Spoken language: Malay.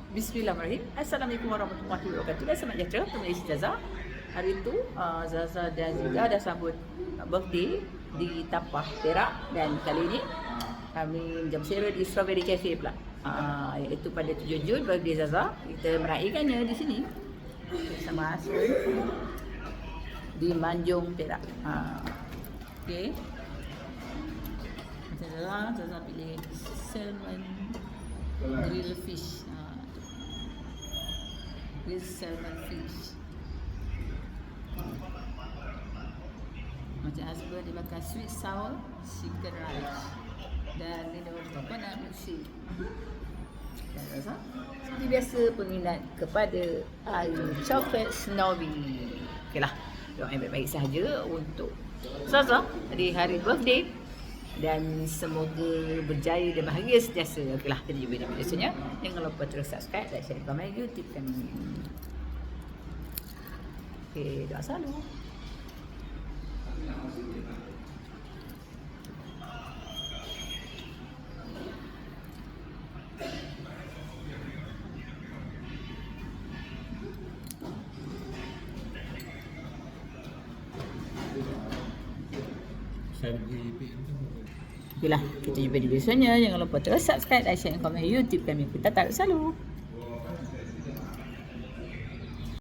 Bismillahirrahmanirrahim. Assalamualaikum warahmatullahi wabarakatuh. Dan selamat sejahtera teman isi Zaza. Hari tu Zaza dan Zida dah sambut birthday di Tapah Perak, dan kali ini kami jam sera di Strawberry Cafe pula. Iaitu pada 7 Jun birthday Zaza. Kita meraihkannya di sini bersama Asrul di Manjung Perak. Okey. Zaza pilih salmon grill fish. With salmon fish. Macam husband dia makan sweet sour chicken rice dan minum coconut milkshake. Dan rasa seperti biasa peminat kepada air chocolate snowy. Okeylah, doa yang baik-baik sahaja untuk Zaza di hari birthday dan semoga berjaya dan bahagia sentiasa. Okeylah, kita jumpa di video selanjutnya. Jangan lupa terus subscribe, like, share, komen YouTube kami. Okey, doa selalu. Okeylah, kita jumpa di video selanjutnya. Jangan lupa terus subscribe, like, share, komen YouTube kami. Kita taruh selalu.